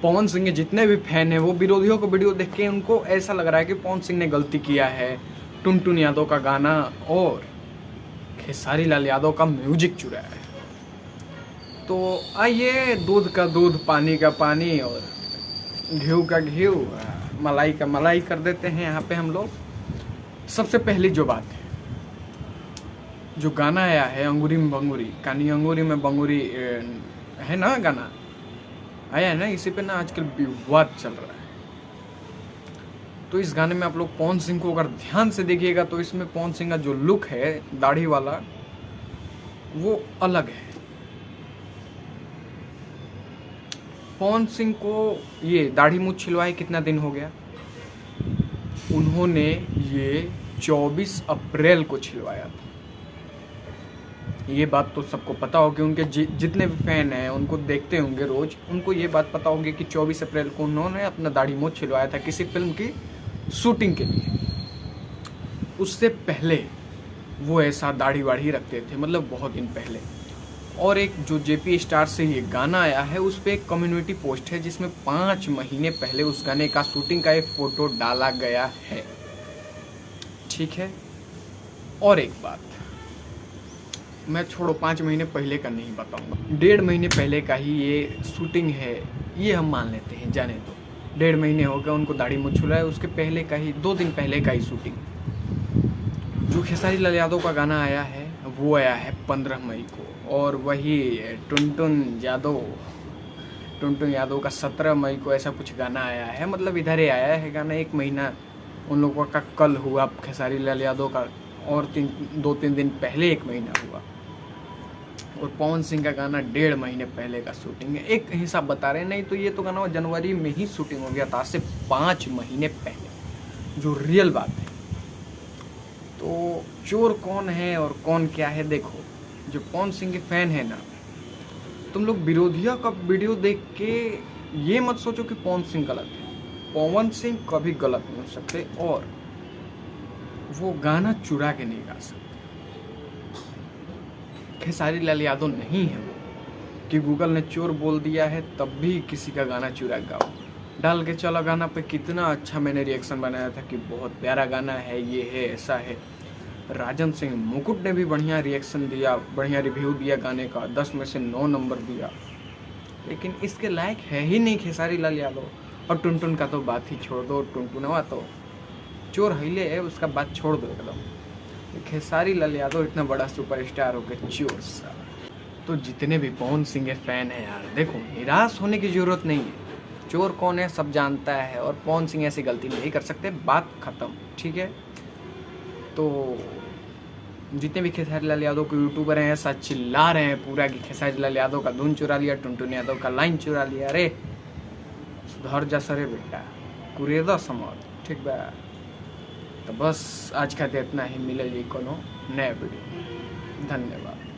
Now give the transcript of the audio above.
पवन सिंह के जितने भी फैन हैं वो विरोधियों को वीडियो देख के उनको ऐसा लग रहा है कि पवन सिंह ने गलती किया है, टुनटुन यादव का गाना और खेसारी लाल यादव का म्यूजिक चुराया है। तो आइए दूध का दूध, पानी का पानी और घी का घी, मलाई का मलाई कर देते हैं यहाँ पे हम लोग। सबसे पहली जो बात है, जो गाना आया है अंगूरी में बंगूरी, कानी अंगूरी में बंगूरी है ना, गाना आया है ना, इसी पे ना आजकल विवाद चल रहा है। तो इस गाने में आप लोग पवन सिंह को अगर ध्यान से देखिएगा तो इसमें पवन सिंह का जो लुक है दाढ़ी वाला वो अलग है। पवन सिंह को ये दाढ़ी मूछ छिलवाए कितना दिन हो गया? उन्होंने ये 24 अप्रैल को छिलवाया था। ये बात तो सबको पता होगी, उनके जितने भी फैन हैं उनको देखते होंगे रोज, उनको ये बात पता होगी कि 24 अप्रैल को उन्होंने अपना दाढ़ी मूछ छिलवाया था किसी फिल्म की शूटिंग के लिए। उससे पहले वो ऐसा दाढ़ी वाढ़ी रखते थे, मतलब बहुत दिन पहले। और एक जो जेपी स्टार से ये गाना आया है उस पर एक कम्युनिटी पोस्ट है जिसमें 5 महीने पहले उस गाने का शूटिंग का एक फोटो डाला गया है, ठीक है। और एक बात मैं छोड़ो, 5 महीने पहले का नहीं बताऊंगा, 1.5 महीने पहले का ही ये शूटिंग है, ये हम मान लेते हैं, जाने दो। 1.5 महीने हो गया उनको दाढ़ी मूछ छुलाया, उसके पहले का ही 2 दिन पहले का ही शूटिंग। जो खेसारी लाल यादव का गाना आया है वो आया है 15 मई को, और वही टुनटुन यादव का 17 मई को ऐसा कुछ गाना आया है, मतलब इधर ही आया है गाना। 1 महीना उन लोगों का कल हुआ खेसारी लाल यादव का, और 2-3 दिन पहले 1 महीना हुआ। और पवन सिंह का गाना 1.5 महीने पहले का शूटिंग है। एक हिसाब बता रहे हैं, नहीं तो ये तो गाना जनवरी में ही शूटिंग हो गया था, आज से 5 महीने पहले, जो रियल बात है। तो चोर कौन है और कौन क्या है, देखो जो पवन सिंह के फैन है ना, तुम लोग विरोधियों का वीडियो देख के ये मत सोचो कि पवन सिंह गलत है। पवन सिंह कभी गलत नहीं हो सकते, और वो गाना चुरा के नहीं गा सकते। खेसारी लाल यादव नहीं है वो कि गूगल ने चोर बोल दिया है तब भी किसी का गाना चुरा गाओ। डाल के चलो गाना पे कितना अच्छा मैंने रिएक्शन बनाया था कि बहुत प्यारा गाना है, ये है, ऐसा है। राजन सिंह मुकुट ने भी बढ़िया रिएक्शन दिया, बढ़िया रिव्यू दिया गाने का, 10 में से 9 नंबर दिया। लेकिन इसके लायक है ही नहीं खेसारी लाल यादव। और टुनटुन का तो बात ही छोड़ दो, टुनटुनवा तो चोर हिले है, उसका बात छोड़ दो एकदम। खेसारी लाल यादव इतना बड़ा सुपरस्टार हो गया चोर सा। तो जितने भी पवन सिंह के फैन हैं यार, देखो निराश होने की जरूरत नहीं है। चोर कौन है सब जानता है, और पवन सिंह ऐसी गलती नहीं कर सकते, बात खत्म, ठीक है। तो जितने भी खेसारी लाल यादव के यूट्यूबर हैं ऐसा चिल्ला रहे हैं पूरा कि खेसारी लाल यादव का धुन चुरा लिया, टुनटुन यादव का लाइन चुरा लिया, अरे सुधर जा सरे बेटा, कुरेदा समाज, ठीक बा। तो बस आज का इतना ही, मिलेगी कोनो नया वीडियो। धन्यवाद।